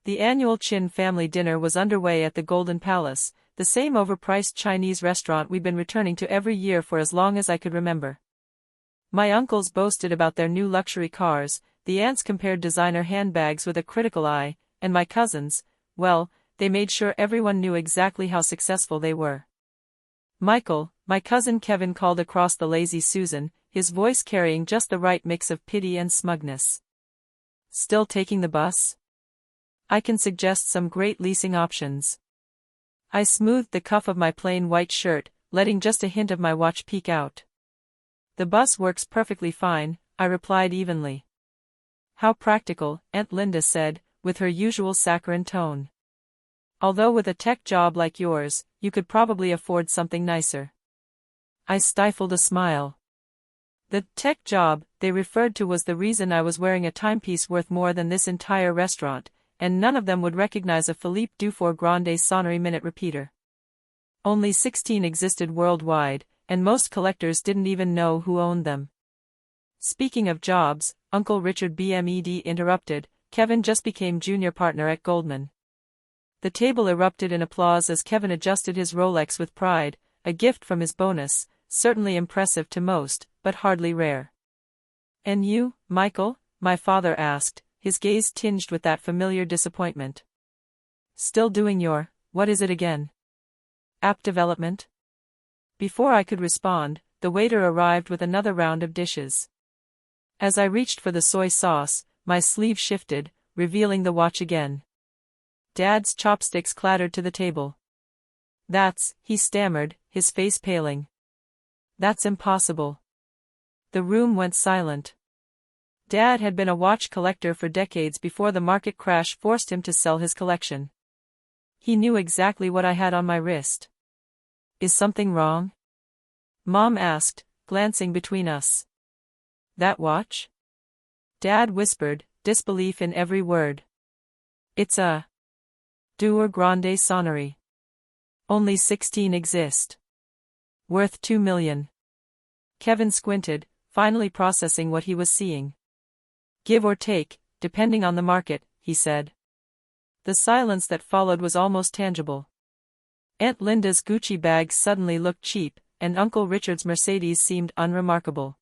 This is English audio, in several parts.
The annual Chin family dinner was underway at the Golden Palace, the same overpriced Chinese restaurant we'd been returning to every year for as long as I could remember. My uncles boasted about their new luxury cars, the aunts compared designer handbags with a critical eye, and my cousins, well, they made sure everyone knew exactly how successful they were. Michael, my cousin Kevin, called across the lazy Susan, his voice carrying just the right mix of pity and smugness. Still taking the bus? I can suggest some great leasing options. I smoothed the cuff of my plain white shirt, letting just a hint of my watch peek out. The bus works perfectly fine, I replied evenly. How practical, Aunt Linda said, with her usual saccharine tone. Although with a tech job like yours, you could probably afford something nicer. I stifled a smile. The tech job they referred to was the reason I was wearing a timepiece worth more than this entire restaurant, and none of them would recognize a Philippe Dufour Grande Sonnery minute repeater. Only 16 existed worldwide, and most collectors didn't even know who owned them. Speaking of jobs, Uncle Richard BMED interrupted, Kevin just became junior partner at Goldman. The table erupted in applause as Kevin adjusted his Rolex with pride, a gift from his bonus, certainly impressive to most, but hardly rare. And you, Michael? My father asked, his gaze tinged with that familiar disappointment. Still doing your, what is it again? App development? Before I could respond, the waiter arrived with another round of dishes. As I reached for the soy sauce, my sleeve shifted, revealing the watch again. Dad's chopsticks clattered to the table. That's, he stammered, his face paling. That's impossible. The room went silent. Dad had been a watch collector for decades before the market crash forced him to sell his collection. He knew exactly what I had on my wrist. Is something wrong? Mom asked, glancing between us. That watch? Dad whispered, disbelief in every word. It's a Dufour Grande Sonnery. Only 16 exist. Worth $2 million. Kevin squinted, finally processing what he was seeing. Give or take, depending on the market, he said. The silence that followed was almost tangible. Aunt Linda's Gucci bags suddenly looked cheap, and Uncle Richard's Mercedes seemed unremarkable.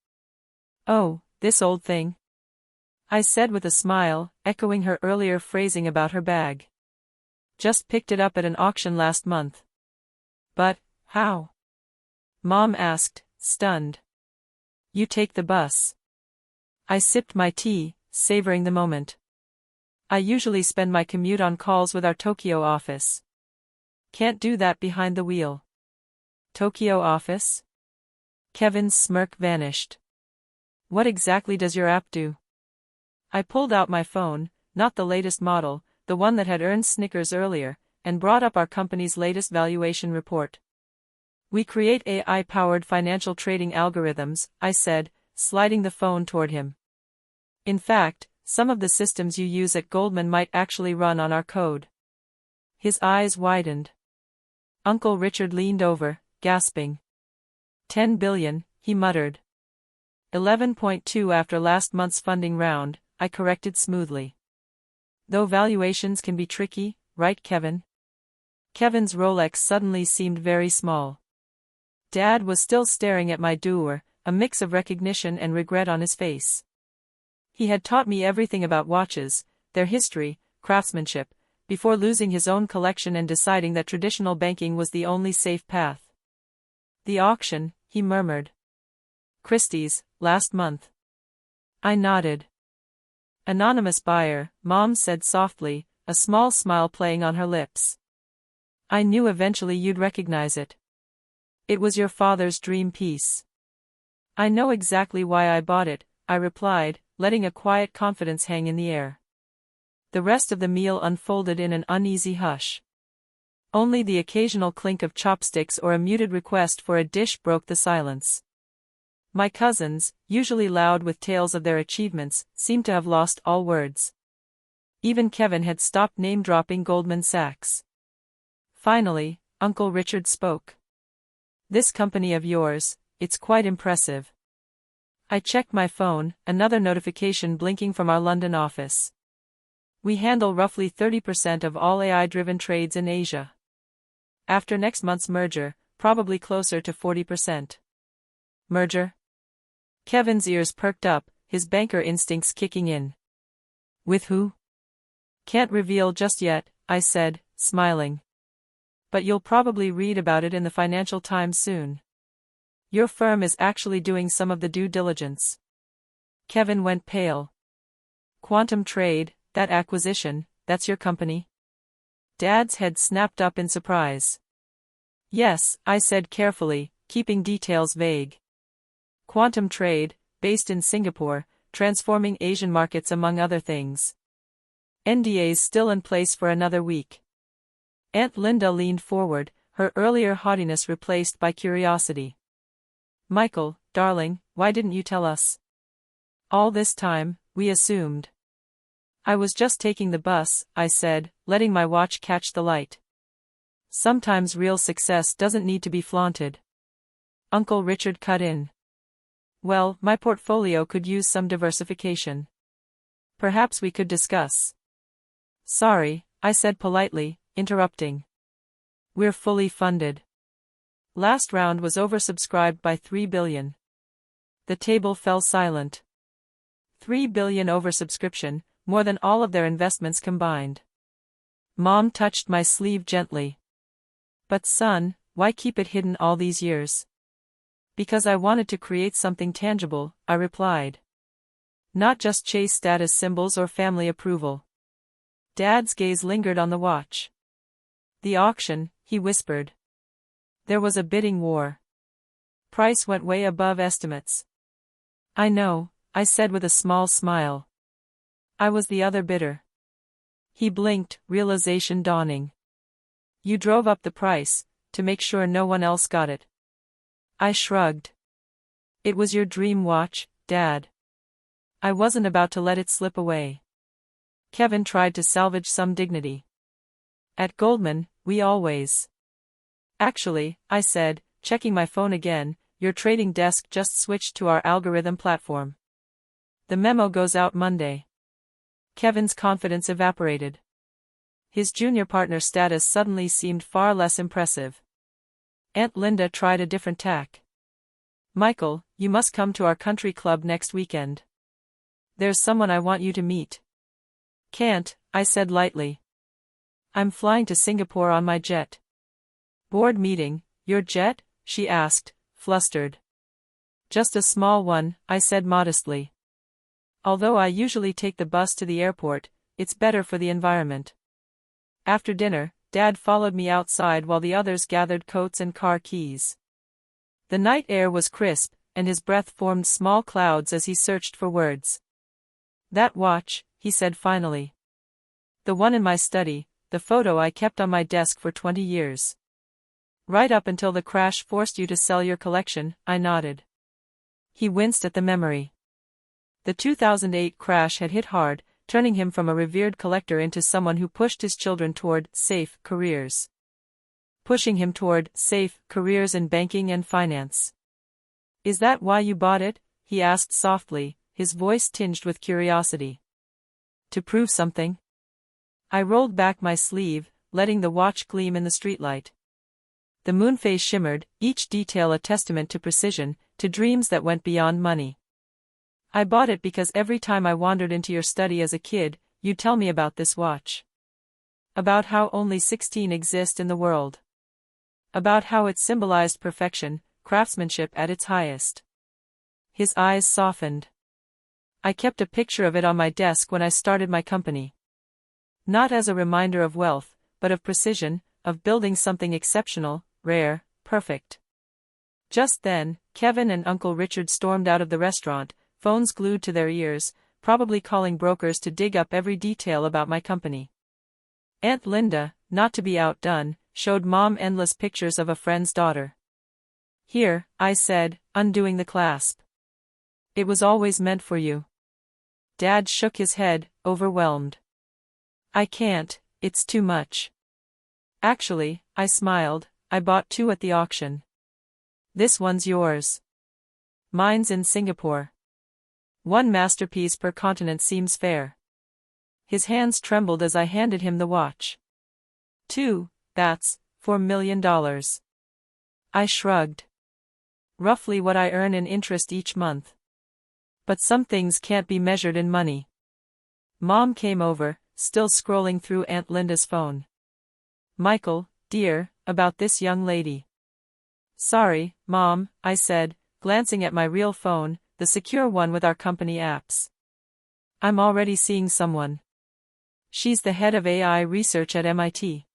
Oh, this old thing? I said with a smile, echoing her earlier phrasing about her bag. Just picked it up at an auction last month. But, how? Mom asked, stunned. You take the bus. I sipped my tea, savoring the moment. I usually spend my commute on calls with our Tokyo office. Can't do that behind the wheel. Tokyo office? Kevin's smirk vanished. What exactly does your app do? I pulled out my phone, not the latest model, the one that had earned Snickers earlier, and brought up our company's latest valuation report. We create AI-powered financial trading algorithms, I said, sliding the phone toward him. In fact, some of the systems you use at Goldman might actually run on our code. His eyes widened. Uncle Richard leaned over, gasping. 10 billion, he muttered. 11.2 after last month's funding round, I corrected smoothly. Though valuations can be tricky, right, Kevin? Kevin's Rolex suddenly seemed very small. Dad was still staring at my doer, a mix of recognition and regret on his face. He had taught me everything about watches, their history, craftsmanship, before losing his own collection and deciding that traditional banking was the only safe path. The auction, he murmured. Christie's, last month. I nodded. Anonymous buyer, Mom said softly, a small smile playing on her lips. I knew eventually you'd recognize it. It was your father's dream piece. I know exactly why I bought it, I replied, letting a quiet confidence hang in the air. The rest of the meal unfolded in an uneasy hush. Only the occasional clink of chopsticks or a muted request for a dish broke the silence. My cousins, usually loud with tales of their achievements, seemed to have lost all words. Even Kevin had stopped name-dropping Goldman Sachs. Finally, Uncle Richard spoke. This company of yours, it's quite impressive. I checked my phone, another notification blinking from our London office. We handle roughly 30% of all AI-driven trades in Asia. After next month's merger, probably closer to 40%. Merger? Kevin's ears perked up, his banker instincts kicking in. With who? Can't reveal just yet, I said, smiling. But you'll probably read about it in the Financial Times soon. Your firm is actually doing some of the due diligence. Kevin went pale. Quantum Trade, that acquisition, that's your company? Dad's head snapped up in surprise. Yes, I said carefully, keeping details vague. Quantum Trade, based in Singapore, transforming Asian markets among other things. NDAs still in place for another week. Aunt Linda leaned forward, her earlier haughtiness replaced by curiosity. Michael, darling, why didn't you tell us? All this time, we assumed. I was just taking the bus, I said, letting my watch catch the light. Sometimes real success doesn't need to be flaunted. Uncle Richard cut in. Well, my portfolio could use some diversification. Perhaps we could discuss. Sorry, I said politely, interrupting. We're fully funded. Last round was oversubscribed by $3 billion. The table fell silent. $3 billion oversubscription, more than all of their investments combined. Mom touched my sleeve gently. But son, why keep it hidden all these years? Because I wanted to create something tangible, I replied. Not just chase status symbols or family approval. Dad's gaze lingered on the watch. The auction, he whispered. There was a bidding war. Price went way above estimates. I know, I said with a small smile. I was the other bidder. He blinked, realization dawning. You drove up the price, to make sure no one else got it. I shrugged. It was your dream watch, Dad. I wasn't about to let it slip away. Kevin tried to salvage some dignity. At Goldman, we always. Actually, I said, checking my phone again, your trading desk just switched to our algorithm platform. The memo goes out Monday. Kevin's confidence evaporated. His junior partner status suddenly seemed far less impressive. Aunt Linda tried a different tack. Michael, you must come to our country club next weekend. There's someone I want you to meet. Can't, I said lightly. I'm flying to Singapore on my jet. Board meeting, your jet? She asked, flustered. Just a small one, I said modestly. Although I usually take the bus to the airport, it's better for the environment. After dinner, Dad followed me outside while the others gathered coats and car keys. The night air was crisp, and his breath formed small clouds as he searched for words. That watch, he said finally. The one in my study, the photo I kept on my desk for 20 years. Right up until the crash forced you to sell your collection, I nodded. He winced at the memory. The 2008 crash had hit hard, turning him from a revered collector into someone who pushed his children toward safe careers. Pushing him toward safe careers in banking and finance. Is that why you bought it? He asked softly, his voice tinged with curiosity. To prove something? I rolled back my sleeve, letting the watch gleam in the streetlight. The moonphase shimmered, each detail a testament to precision, to dreams that went beyond money. I bought it because every time I wandered into your study as a kid, you'd tell me about this watch. About how only 16 exist in the world. About how it symbolized perfection, craftsmanship at its highest. His eyes softened. I kept a picture of it on my desk when I started my company. Not as a reminder of wealth, but of precision, of building something exceptional, rare, perfect. Just then, Kevin and Uncle Richard stormed out of the restaurant, phones glued to their ears, probably calling brokers to dig up every detail about my company. Aunt Linda, not to be outdone, showed Mom endless pictures of a friend's daughter. Here, I said, undoing the clasp. It was always meant for you. Dad shook his head, overwhelmed. I can't, it's too much. Actually, I smiled, I bought 2 at the auction. This one's yours. Mine's in Singapore. 1 masterpiece per continent seems fair. His hands trembled as I handed him the watch. That's $4 million. I shrugged. Roughly what I earn in interest each month. But some things can't be measured in money. Mom came over, still scrolling through Aunt Linda's phone. Michael, dear, about this young lady. Sorry, Mom, I said, glancing at my real phone, the secure one with our company apps. I'm already seeing someone. She's the head of AI research at MIT.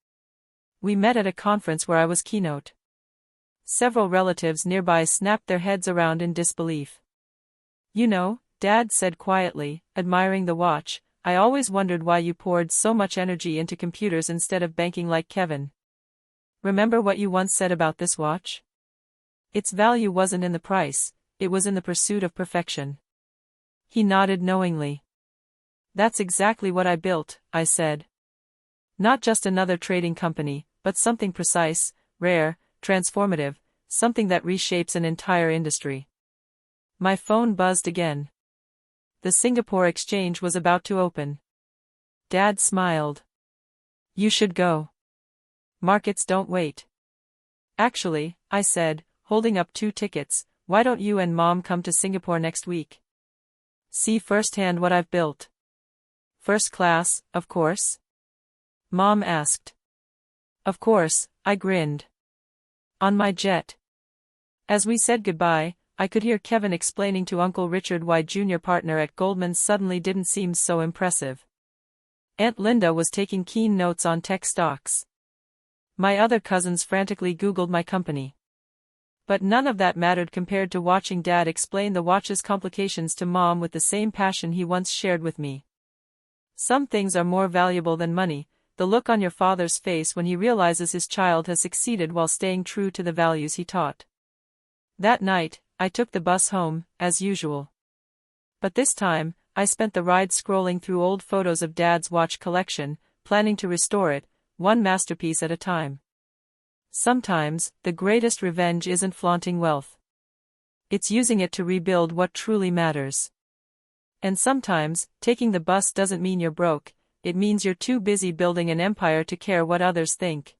We met at a conference where I was keynote. Several relatives nearby snapped their heads around in disbelief. You know, Dad said quietly, admiring the watch, I always wondered why you poured so much energy into computers instead of banking like Kevin. Remember what you once said about this watch? Its value wasn't in the price, it was in the pursuit of perfection. He nodded knowingly. That's exactly what I built, I said. Not just another trading company, but something precise, rare, transformative, something that reshapes an entire industry. My phone buzzed again. The Singapore exchange was about to open. Dad smiled. You should go. Markets don't wait. Actually, I said, holding up 2 tickets, why don't you and Mom come to Singapore next week? See firsthand what I've built. First class, of course? Mom asked. Of course, I grinned. On my jet. As we said goodbye, I could hear Kevin explaining to Uncle Richard why junior partner at Goldman suddenly didn't seem so impressive. Aunt Linda was taking keen notes on tech stocks. My other cousins frantically Googled my company. But none of that mattered compared to watching Dad explain the watch's complications to Mom with the same passion he once shared with me. Some things are more valuable than money, the look on your father's face when he realizes his child has succeeded while staying true to the values he taught. That night, I took the bus home, as usual. But this time, I spent the ride scrolling through old photos of Dad's watch collection, planning to restore it, one masterpiece at a time. Sometimes, the greatest revenge isn't flaunting wealth. It's using it to rebuild what truly matters. And sometimes, taking the bus doesn't mean you're broke, it means you're too busy building an empire to care what others think.